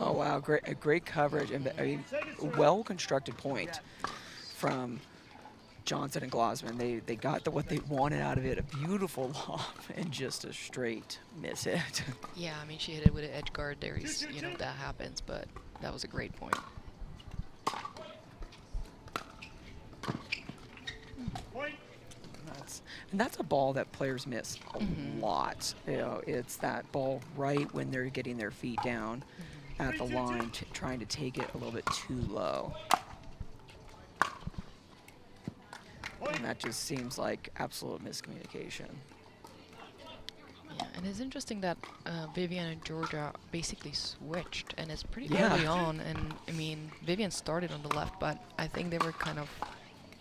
Oh, wow. Great coverage and I mean, a well-constructed point from Jansen and Glozman. They got what they wanted out of it, a beautiful lob and just a straight miss hit. Yeah, I mean, she hit it with an edge guard there. You know, that happens, but that was a great point. And that's a ball that players miss a lot. You know, it's that ball right when they're getting their feet down at the line, trying to take it a little bit too low. And that just seems like absolute miscommunication. Yeah, and it's interesting that Vivian and Jorja basically switched, and it's pretty early on. And I mean, Vivian started on the left, but I think they were kind of,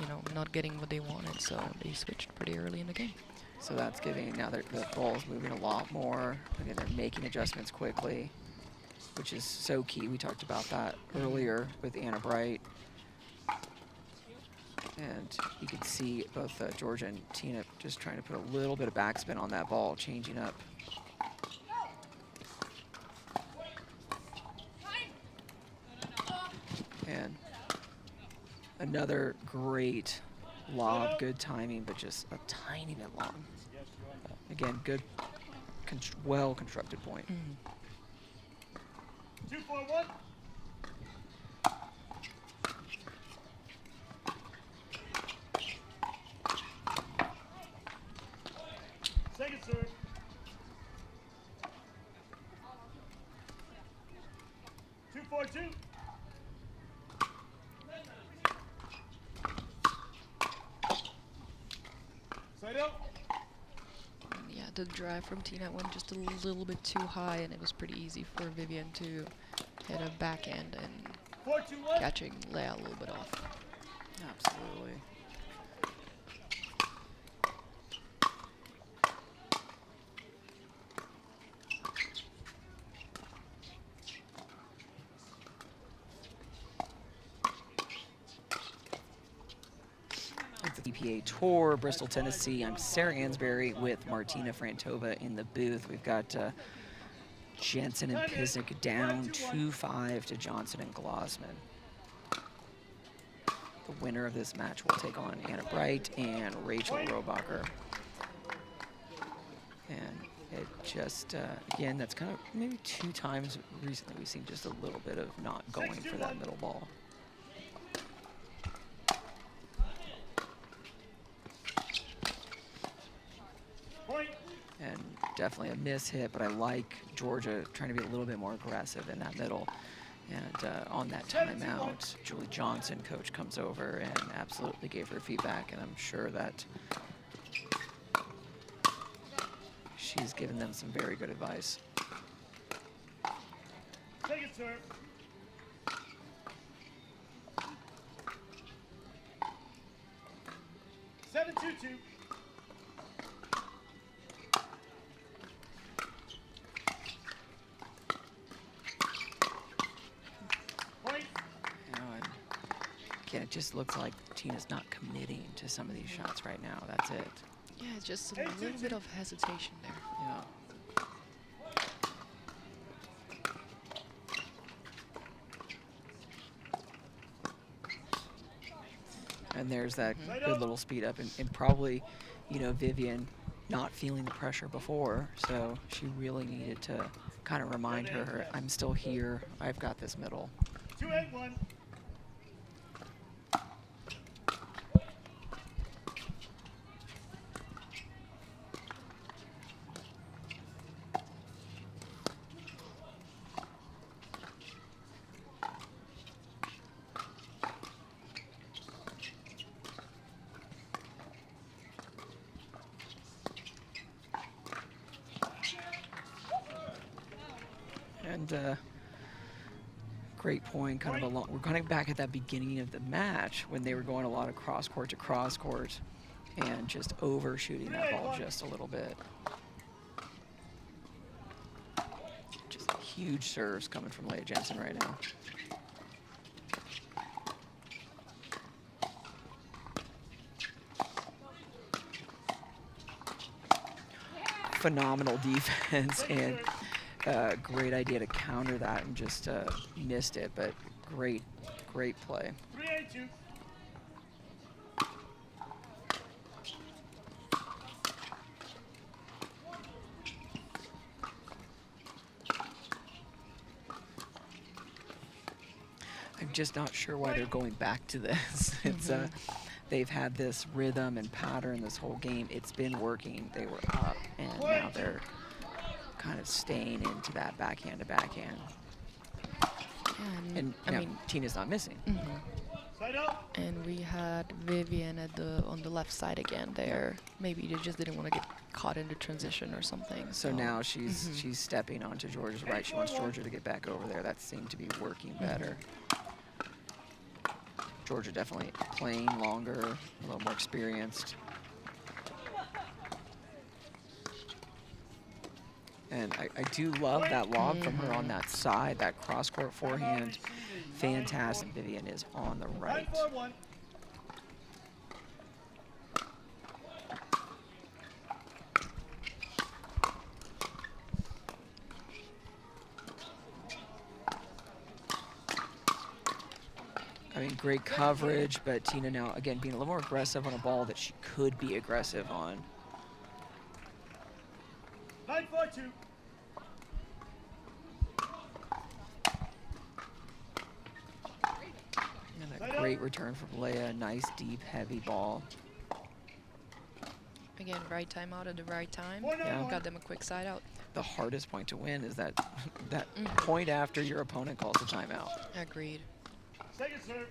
you know, not getting what they wanted, so they switched pretty early in the game. So that's giving, now the ball's moving a lot more. Again, they're making adjustments quickly, which is so key. We talked about that earlier with Anna Bright. And you can see both Jorja and Tina just trying to put a little bit of backspin on that ball, changing up. And another great lob, good timing, but just a tiny bit long. Again, good, well-constructed point. 2-4-1. Second serve. 2-4-2. Side out. Yeah, the drive from Tina went just a little bit too high, and it was pretty easy for Vivian to hit a backhand and 4-2-1. catching Leia a little bit off. Absolutely. The EPA Tour, Bristol, Tennessee. I'm Sarah Ansberry with Martina Frantova in the booth. We've got Jansen and Pisnik down 2-5 to Jansen and Glozman. The winner of this match will take on Anna Bright and Rachel Robacher. And it just, again, that's kind of maybe 2 times recently we've seen just a little bit of not going for that middle ball. And definitely a miss hit, but I like Jorja trying to be a little bit more aggressive in that middle. And on that timeout, Julie Johnson, coach, comes over and absolutely gave her feedback, and I'm sure that she's given them some very good advice. Take it, sir. Seven, 2-2. Again, it just looks like Tina's not committing to some of these shots right now. That's it. Yeah, it's just a little bit of hesitation there. Yeah. And there's that good little speed up, and probably, you know, Vivian not feeling the pressure before, so she really needed to kind of remind her, I'm still here, I've got this middle. 2-8-1. And great point, kind of along. We're kind of back at that beginning of the match when they were going a lot of cross court to cross court and just overshooting that ball just a little bit. Just huge serves coming from Leia Jansen right now. Phenomenal defense, and great idea to counter that and just missed it, but great play. 3-8-2. I'm just not sure why they're going back to this. It's they've had this rhythm and pattern this whole game. It's been working. They were up, and now they're kind of staying into that backhand to backhand. And I mean, Tina's not missing. Side up. And we had Vivian on the left side again there. Maybe they just didn't want to get caught into transition or something. So now she's stepping onto Jorja's right. She wants Jorja to get back over there. That seemed to be working better. Jorja definitely playing longer, a little more experienced. And I do love that lob from her on that side, that cross-court forehand. Fantastic. Vivian is on the right. 9-4-1. I mean, great coverage, but Tina now, again, being a little more aggressive on a ball that she could be aggressive on. 9-4-2. And a great return from Leia. Nice, deep, heavy ball. Again, right time out at the right time. Yeah. Got them a quick side out. The hardest point to win is that point after your opponent calls a timeout. Agreed. Second serve.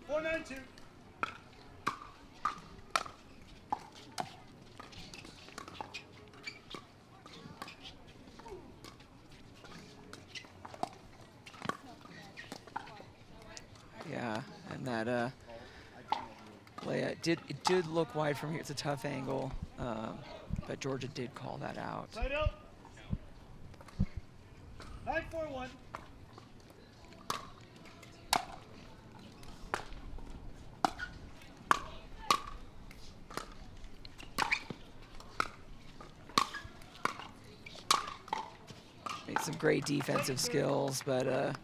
Four 9-2. Yeah, and that Leia it did look wide from here. It's a tough angle, but Jorja did call that out. Side up. 9-4-1. Made some great defensive skills, but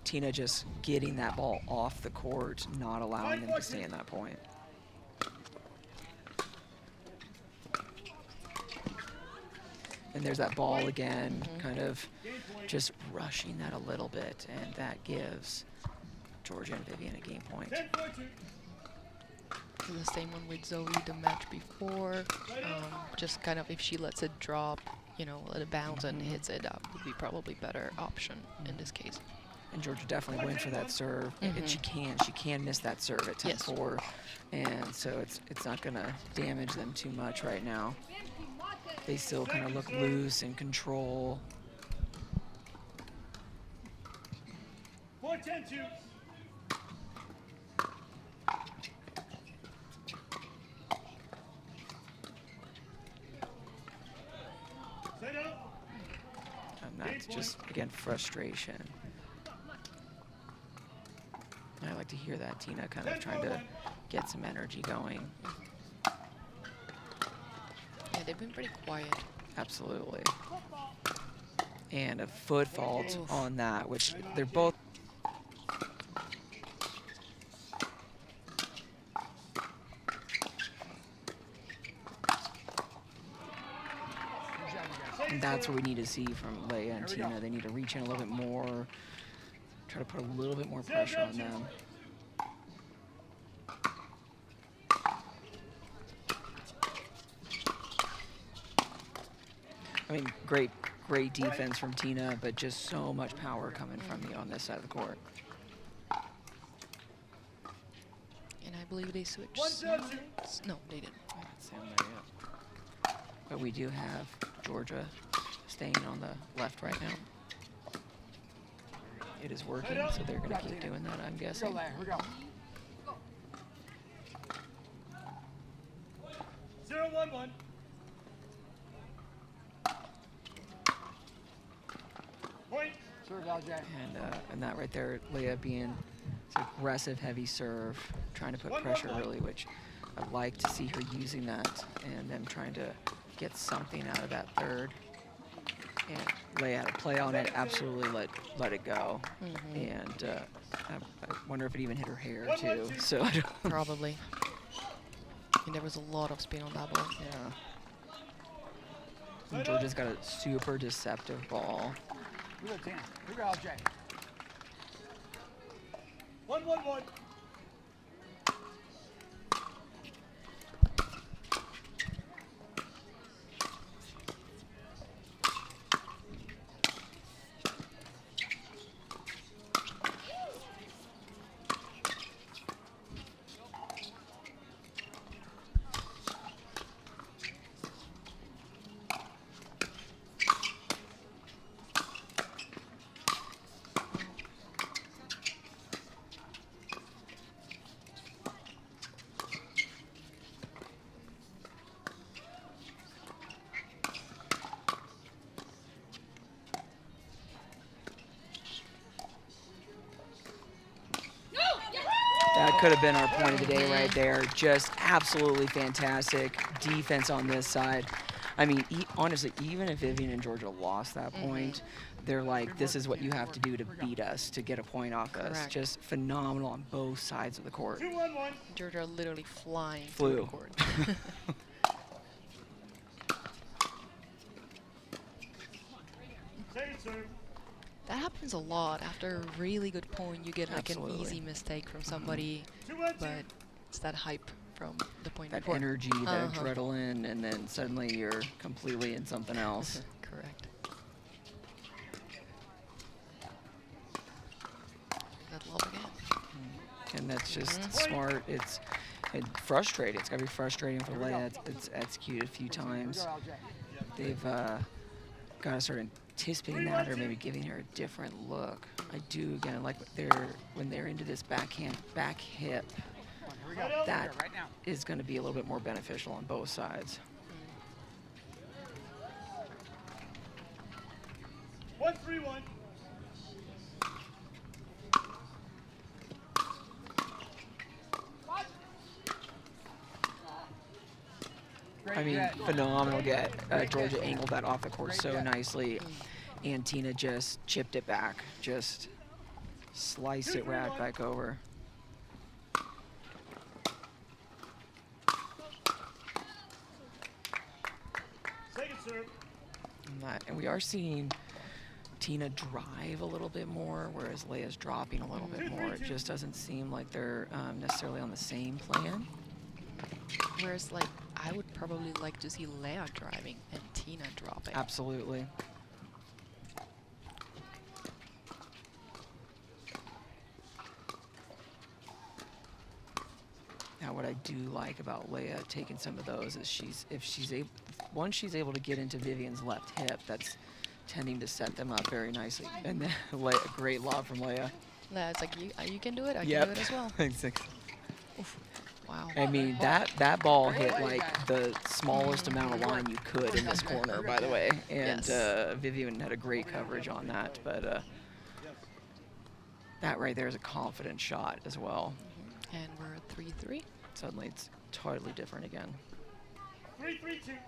Tina just getting that ball off the court, not allowing them to stay in that point. And there's that ball again, kind of just rushing that a little bit, and that gives Jorja and Vivian a game point. 10-4-2. The same one with Zoe the match before. Just kind of if she lets it drop, you know, let it bounce and hits it up would be probably better option in this case. And Jorja definitely went for that serve. And she can miss that serve at 10-4. And so it's not going to damage them too much right now. They still kind of look loose and control. 4-10-2. Side up. And that's just, again, frustration. And I like to hear that, Tina, kind of trying to get some energy going. Yeah, they've been pretty quiet. Absolutely. And a foot fault on that, which they're both. And that's what we need to see from Leia and Tina. They need to reach in a little bit more, try to put a little bit more pressure on them. I mean, great defense from Tina, but just so much power coming from you on this side of the court. And I believe they switched. 1-0-2. No, they didn't. But we do have Jorja staying on the left right now. It is working, so they're going to keep doing that, I'm guessing. Here we go. 0-1-1. Point. Serve, LJ. And that right there, Leia being It's aggressive, heavy serve, trying to put pressure early, which I'd like to see her using that, and then trying to get something out of that third. And Leia had a play on it, absolutely let it go. And I wonder if it even hit her hair too. So I don't Probably. I mean, there was a lot of spin on that ball. Yeah. And Jorja's got a super deceptive ball. 1-1-1. That could have been our point of the day right there. Just absolutely fantastic defense on this side. I mean, honestly, even if Vivian and Jorja lost that point, they're like, this is what you have to do to beat us, to get a point off us. Just phenomenal on both sides of the court. 2-1-1. Jorja literally flying Flew. through the court. Second serve. That happens a lot. After a really good point, you get like Absolutely. an easy mistake from somebody, 2-1-2. but it's that hype from the point That before. energy, that adrenaline, and then suddenly you're completely in something else. Correct. That love again. And that's just smart. It's frustrating. It's got to be frustrating for Leia. It's executed a few times. They've got to start anticipating that, or maybe giving her a different look. I do, again, like when they're into this backhand, back hip, that is going to be a little bit more beneficial on both sides. 1-3-1. I mean, phenomenal get. Jorja angled that off the court so nicely, and Tina just chipped it back, just sliced it right back over. Second serve. And we are seeing Tina drive a little bit more, whereas Leia's dropping a little bit more. It just doesn't seem like they're necessarily on the same plan. Whereas, like, I would probably like to see Leia driving and Tina dropping. Absolutely. Now, what I do like about Leia taking some of those is once she's able to get into Vivian's left hip, that's tending to set them up very nicely. And then a great lob from Leia. Yeah, it's like, you can do it, I can do it as well. Oof. Wow. I mean, that ball hit like the smallest amount of line you could in this corner, by the way. And Vivian had a great coverage on that. But that right there is a confident shot as well. And we're at 3-3. Suddenly it's totally different again. 3-3-2.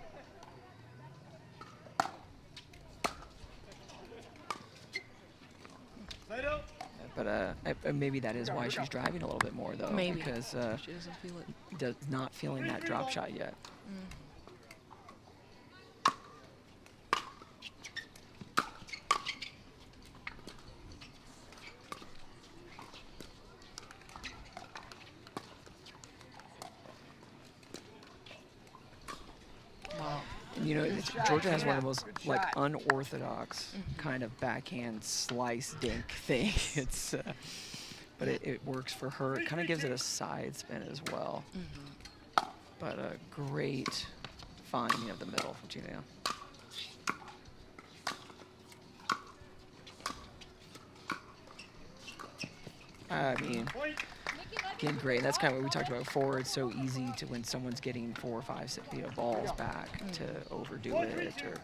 Side out. But maybe that is why she's driving a little bit more, though. Maybe. Because She doesn't feel it. not feeling that drop shot yet. Wow. You know, Jorja has one of the most like unorthodox kind of backhand slice dink thing. It's, but it works for her. It kind of gives it a side spin as well. But a great finding of the middle from Tina. I mean, again, great. That's kind of what we talked about before. It's so easy to, when someone's getting 4 or 5 balls back, to overdo it. Or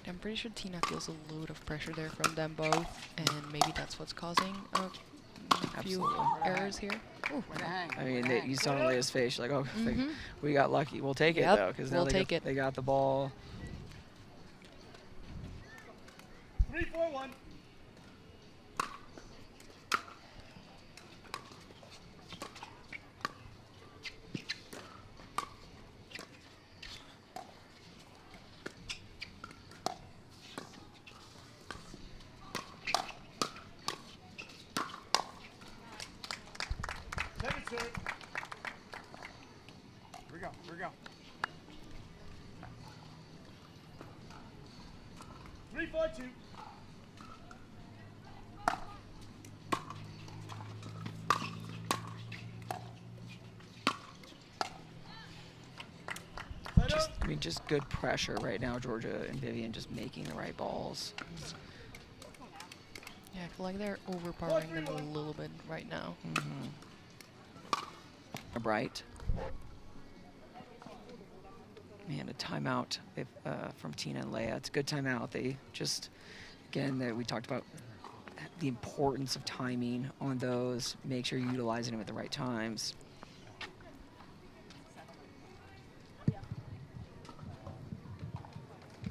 I'm pretty sure Tina feels a load of pressure there from them both, and maybe that's what's causing A few Absolutely. errors here. Ooh. I mean, you saw Leia's face. You're like, oh, Mhm. we got lucky. We'll take it, Yep, though, because now we'll they take got, it. they got the ball. 3-4-1. Second serve. Here we go. Here we go. 3-4-2. Just good pressure right now. Jorja and Vivian just making the right balls. Yeah, I feel like they're overpowering them a little bit right now. Bright. Man, a timeout from Tina and Leia. It's a good timeout. They just, again, we talked about the importance of timing on those. Make sure you're utilizing them at the right times.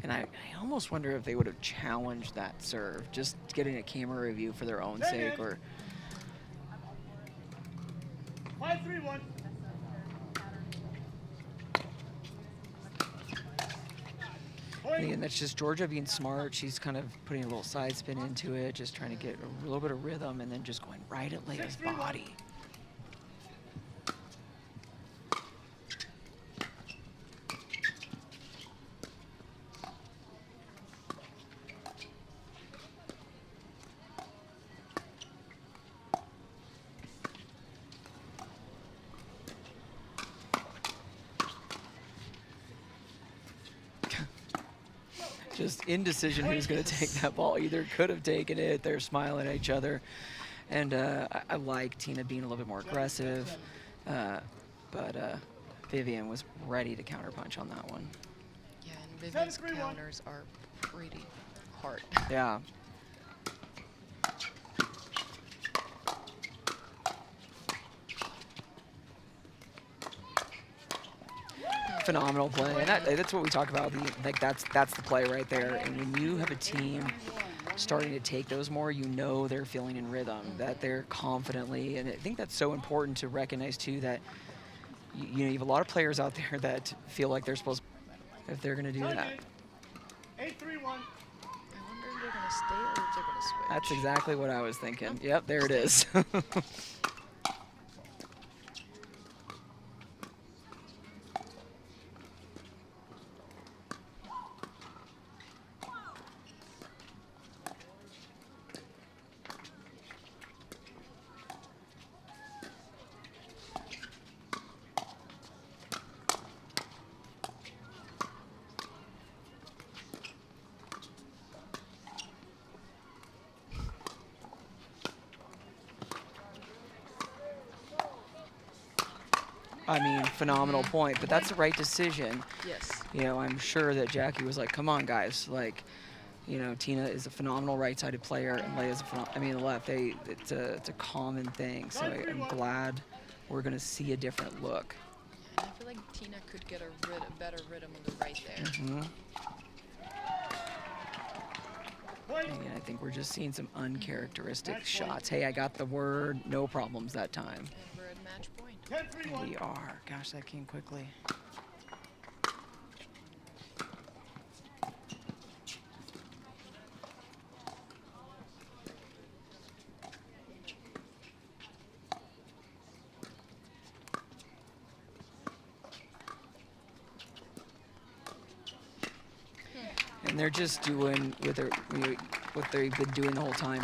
And I almost wonder if they would have challenged that serve, just getting a camera review for their own sake, or 5-3-1. and that's just Jorja being smart. She's kind of putting a little side spin into it, just trying to get a little bit of rhythm, and then just going right at Leia's body. Just indecision who's going to take that ball. Either could have taken it. They're smiling at each other. And I like Tina being a little bit more aggressive. But Vivian was ready to counterpunch on that one. Yeah, and Vivian's counters are pretty hard. Yeah. Phenomenal play, and that's what we talk about. That's the play right there. And when you have a team starting to take those more, you know they're feeling in rhythm, that they're confidently, and I think that's so important to recognize too. That you have a lot of players out there that feel like they're supposed, if they're going to do that. 8-3-1. I wonder if they're going to stay or if they're going to switch. That's exactly what I was thinking. Yep, there it is. I mean, phenomenal point, but that's the right decision. Yes. You know, I'm sure that Jackie was like, come on, guys. Like, you know, Tina is a phenomenal right-sided player, and Leia's the left. It's a common thing, so I'm glad we're going to see a different look. And I feel like Tina could get a better rhythm on the right there. And I think we're just seeing some uncharacteristic shots. Hey, I got the word, no problems that time. And we're at match point. We are. Gosh, that came quickly. And they're just doing what they've been doing the whole time,